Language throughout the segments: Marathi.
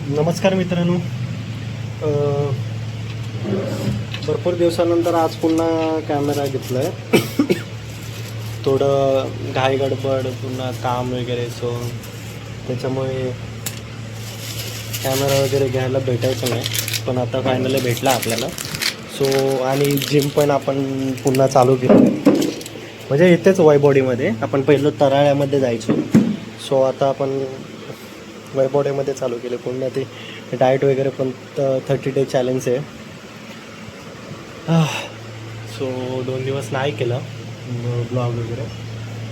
नमस्कार मित्रांनो. भरपूर दिवसानंतर आज पुन्हा कॅमेरा घेतला आहे. थोडं घाई गडबड पुन्हा काम वगैरे, सो त्याच्यामुळे कॅमेरा वगैरे घ्यायला भेटायचं नाही, पण आता फायनली भेटला आपल्याला. सो आणि जिम पण आपण पुन्हा चालू केलं, म्हणजे इथेच वायबॉडीमध्ये. आपण पहिलं तराळ्यामध्ये जायचो, सो आता आपण वायबॉडीमध्ये चालू केले पुन्हा. ते डाएट वगैरे पण 30 डे चॅलेंज आहे. सो 2 दिवस नाही केलं ब्लॉग वगैरे,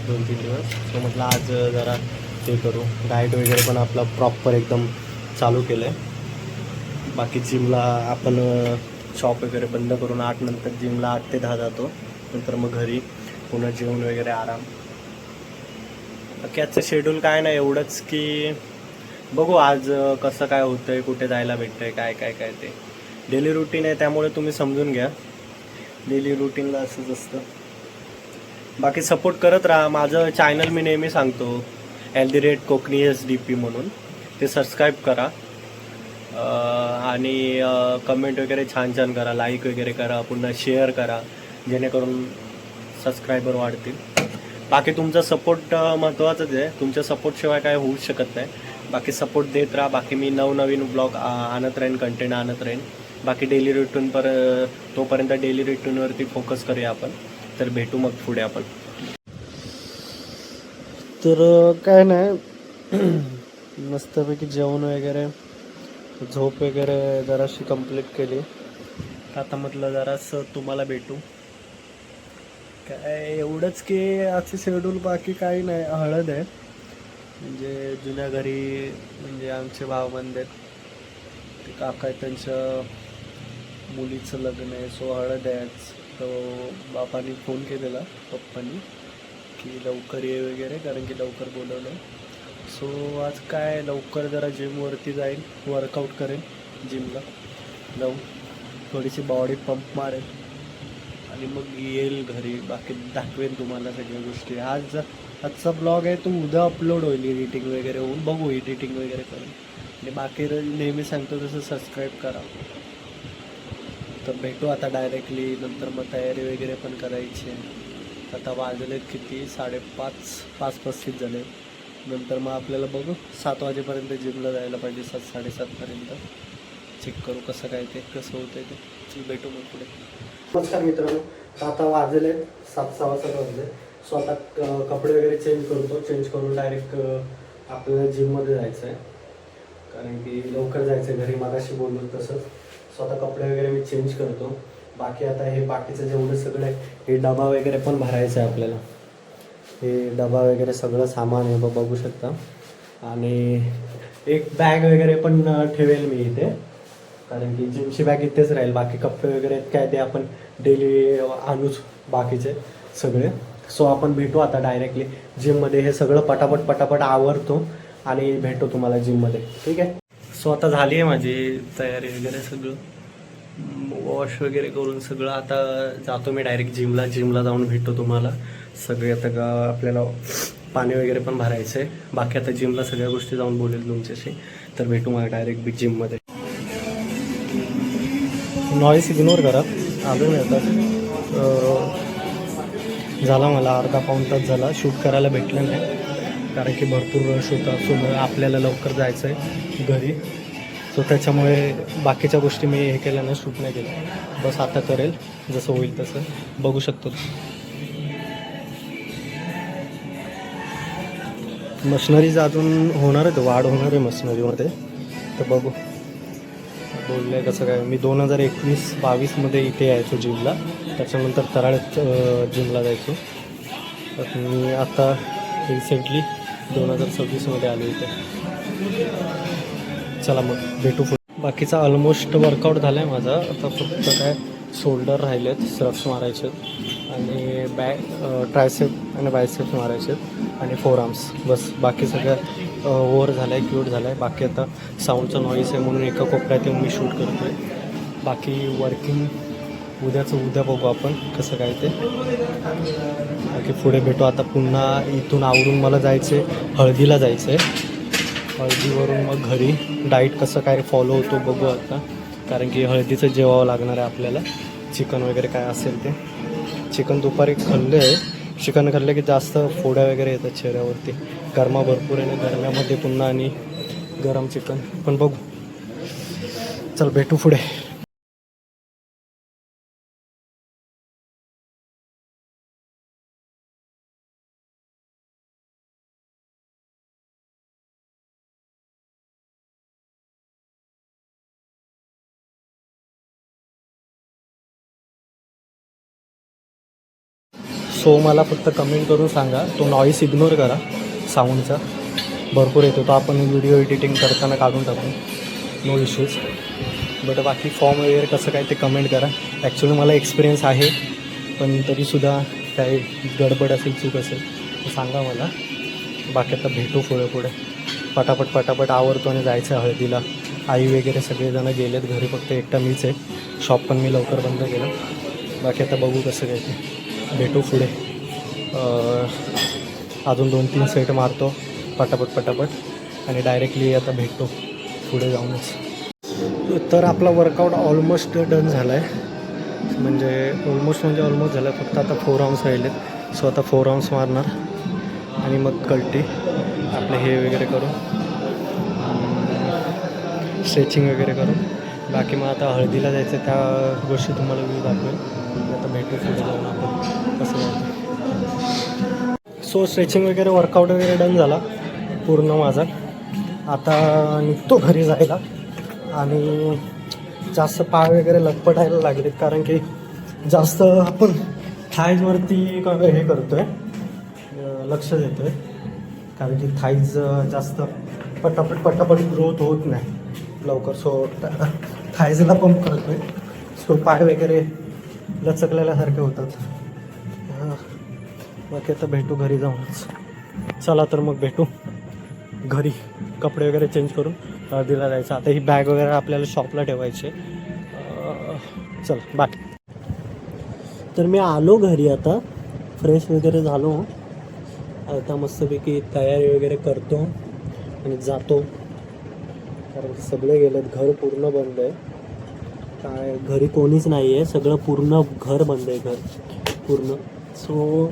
2-3 दिवस. सो म्हटलं आज जरा ते करू. डाएट वगैरे पण आपला प्रॉपर एकदम चालू केलं आहे. बाकी जिमला आपण शॉप वगैरे बंद करून 8 नंतर जिमला 8 ते 10 जातो. नंतर मग घरी पुन्हा जेवण वगैरे आराम. बाकी आजचं शेड्यूल काय नाही, एवढंच की बघू आज कसं काय होतं आहे, कुठे जायला भेटतं आहे, काय ते डेली रुटीन आहे, त्यामुळे तुम्ही समजून घ्या. डेली रुटीनला असंच असतं. बाकी सपोर्ट करत राहा. माझं चॅनल मी नेहमी सांगतो @कोकणी_SDP म्हणून, ते सबस्क्राईब करा आणि कमेंट वगैरे छान छान करा, लाईक वगैरे करा, पुन्हा शेअर करा, जेणेकरून सबस्क्रायबर वाढतील. बाकी तुमचा सपोर्ट महत्त्वाचंच आहे. तुमच्या सपोर्टशिवाय काय होऊच शकत नाही. बाकी सपोर्ट देत राहा. बाकी मी नवनवीन ब्लॉग आणत राहीन, कंटेंट आणत राहीन. बाकी डेली रुटीन तोपर्यंत डेली रुटीनवरती फोकस करूया आपण. तर भेटू मग पुढे आपण. तर काय नाही, मस्तपैकी जेवण वगैरे, झोप वगैरे जराशी कंप्लीट केली. आता म्हटलं जरासं तुम्हाला भेटू. काय एवढंच की आजचे शेड्यूल, बाकी काही नाही. हळद आहे, म्हणजे जुन्या घरी, म्हणजे आमचे भावबंद आहेत, ते काका आहेत, त्यांच्या मुलीचं लग्न आहे. सो हळद आहे आज. तो बापाने फोन केलेला, पप्पांनी, की लवकर ये वगैरे, कारण की लवकर बोलवलं. सो आज काय लवकर जरा जिमवरती जाईल, वर्कआउट करेन, जिमला जाऊन थोडीशी बॉडी पंप मारेल आणि मग येईल घरी. बाकी दाखवेन तुम्हाला सगळ्या गोष्टी. आजचा ब्लॉग आहे तो उद्या अपलोड होईल, एडिटिंग वगैरे होऊन. बघू एडिटिंग वगैरे करून. आणि बाकी नेहमी सांगतो तसं सबस्क्राईब करा. तर भेटू आता डायरेक्टली. नंतर मग तयारी वगैरे पण करायची आहे. आता वाजलेत किती, 5:35 झाले. नंतर मग आपल्याला बघू 7 वाजेपर्यंत जिमला जायला पाहिजे, 7-7:30पर्यंत. चेक करू कसं काय ते, कसं होतं ते. चल भेटू मग पुढे. नमस्कार मित्रांनो. आता वाजले 7:15 वाजले. सो आता कपडे वगैरे चेंज करतो. चेंज करून डायरेक्ट आपल्याला जिममध्ये जायचं आहे, कारण की लवकर जायचं आहे घरी. मगाशी बोललो तसंच. सो आता कपडे वगैरे मी चेंज करतो. बाकी आता हे बाकीचं जेवढं सगळं आहे, हे डबा वगैरे पण भरायचं आहे आपल्याला. हे डबा वगैरे सगळं सामान आहे, बघू शकता. आणि एक बॅग वगैरे पण ठेवेल मी इथे, कारण की जिमची बॅग इथेच राहील. बाकी कपडे वगैरे काय ते आपण डेली आणूच बाकीचे सगळे. सो आपण भेटू आता डायरेक्टली जिममध्ये. हे सगळं पटापट आवरतो आणि भेटतो तुम्हाला जिममध्ये, ठीक आहे. सो आता झाली आहे माझी तयारी वगैरे, सगळं वॉश वगैरे करून सगळं. आता जातो मी डायरेक्ट जिमला जाऊन भेटतो तुम्हाला सगळे. आता आपल्याला पाणी वगैरे पण भरायचं आहे. बाकी आता जिमला सगळ्या गोष्टी जाऊन बोलेल तुमच्याशी. तर भेटू मला डायरेक्ट जिममध्ये. नॉईस इग्नोर करा. आलो मी आता. झाला मला अर्धा-पाऊण तास झाला. शूट करायला भेटलं नाही, कारण की भरपूर रश होता. सो आपल्याला लवकर जायचं आहे घरी. सो त्याच्यामुळे बाकीच्या गोष्टी मी हे केल्या नाही, शूट नाही केलं. बस आता करेल जसं होईल तसं. बघू शकतो मशिनरीज अजून होणार आहे, वाढ होणार आहे मशिनरीमध्ये. तर बघू बोललं आहे कसं काय. मी 2021-22मध्ये इथे यायचो जिमला, त्याच्यानंतर तराळ्यात जिमला जायचो. तर मी आता रिसेंटली 2026मध्ये आलो इथे. चला मग भेटू. बाकीचा ऑलमोस्ट वर्कआउट झाला आहे माझा. आता फक्त काय शोल्डर राहिले आहेत, स्ट्रप्स मारायचे आहेत, आणि ट्रायसेप आणि बायसेप्स मारायचे आहेत, आणि फोरआर्म्स. बस बाकी सगळं ओव्हर झालं आहे, क्यूट झालं आहे. बाकी आता साऊंडचा नॉईस आहे म्हणून एका कोपऱ्यात येऊन मी शूट करतो आहे. बाकी वर्किंग उद्या बघू आपण कसं काय ते. बाकी पुढे भेटू. आता पुन्हा इथून आवरून मला जायचं आहे, हळदीला जायचं आहे. हळदीवरून मग घरी डाईट कसं काय फॉलो होतो बघू आता, कारण की हळदीचं जेवावं लागणार आहे आपल्याला. चिकन वगैरे काय असेल ते. चिकन दुपारी खाल्ले आहे. चिकन खाल्लं की जास्त फोड्या वगैरे येतात चेहऱ्यावरती. गरमा भरपूर आहे ना, गरम्यामध्ये पुन्हा आणि गरम चिकन पण बघू. चल भेटू पुढे. सो मला फक्त कमेंट करून सांगा, तो नॉईस इग्नोर करा साऊंडचा. भरपूर येतो तो, आपण व्हिडिओ एडिटिंग करताना काढून टाकू, नो इश्यूज. बट बाकी फॉर्म वगैरे कसं काय ते कमेंट करा. ॲक्च्युली मला एक्सपिरियन्स आहे, पण तरीसुद्धा काही गडबड असेल, चूक असेल तर सांगा मला. बाकी आता भेटू पुढे पटापट आवरतो आणि जायचं आहे हळदीला. आई वगैरे सगळेजण गेलेत घरी, फक्त एकटा मीच आहे. शॉप पण मी लवकर बंद केलं. बाकी आता बघू कसं काय ते. भेटू पुढे. अजून 2-3 सेट मारतो पटापट आणि डायरेक्टली आता भेटतो पुढे जाऊनच. तर आपला वर्कआउट ऑलमोस्ट डन झाला आहे. म्हणजे ऑलमोस्ट झालं आहे. फक्त आता 4 राऊंड्स राहिलेत. सो आता 4 राऊंड्स मारणार आणि मग कल्टी आपले हे वगैरे करून, स्ट्रेचिंग वगैरे करून. बाकी मग आता हळदीला जायचं, त्या गोष्टी तुम्हाला मी दाखवेल. आता भेटू पुढे जाऊन आपण कसं जायचं. सो स्ट्रेचिंग वगैरे, वर्कआउट वगैरे डन झाला पूर्ण माझा. आता निघतो घरी जायला. आणि जास्त पाय वगैरे लटपटायला लागलेत, कारण की जास्त आपण थाईजवरती हे करतो आहे, लक्ष देतो आहे. कारण की थाईज जास्त पटापट ग्रोथ होत नाही लवकर. सो थाईजला पंप करतो आहे. सो पाय वगैरे लचकलेल्यासारखे होतात. बाकी आता भेटू घरी जाऊनच. चला तर मग भेटू घरी. कपडे वगैरे चेंज करून हळदीला जायचं. आता ही बॅग वगैरे आपल्याला शॉपला ठेवायची. चल बाय. तर मी आलो घरी, आता फ्रेश वगैरे झालो. आता मस्तपैकी तयारी वगैरे करतो आणि जातो, कारण की सगळे गेलेत. घर पूर्ण बंद आहे. काय घरी कोणीच नाही आहे, सगळं पूर्ण घर बंद आहे, घर पूर्ण. सो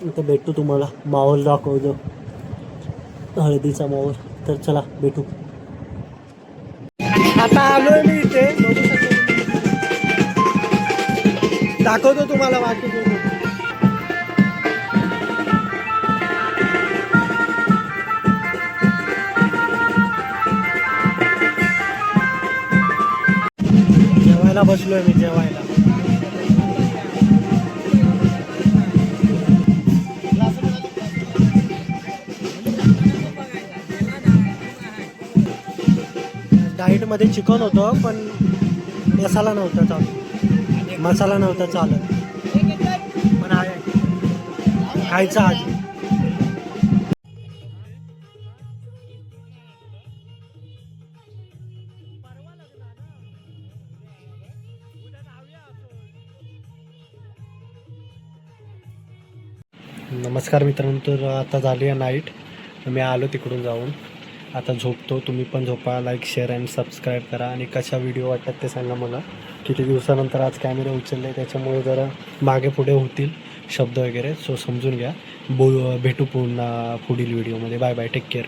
आता भेटू तुम्हाला. माहोल दाखवतो, हळदीचा माहोल. तर चला भेटू. आता आलोय मी इथे, दाखवतो तुम्हाला बाकी पूर्ण. जेवायला बसलोय मी, जेवायला. डाईटमध्ये चिकन होतं, पण मसाला नव्हता चालत. पण आहे खायचं आज. नमस्कार मित्रांनो. तर आता झाली आहे नाईट. मी आलो तिकडून जाऊन. आता झोपतो. तुम्ही पण झोपा. लाईक, शेअर अँड सबस्क्राईब करा. आणि कशा व्हिडिओ वाटतात ते सांगा मला. किती दिवसानंतर आज कॅमेरा उचलले, त्याच्यामुळे जरा मागे पुढे होतील शब्द वगैरे. सो समजून घ्या. भेटू पुन्हा पुढील व्हिडिओमध्ये. Bye bye. Take care.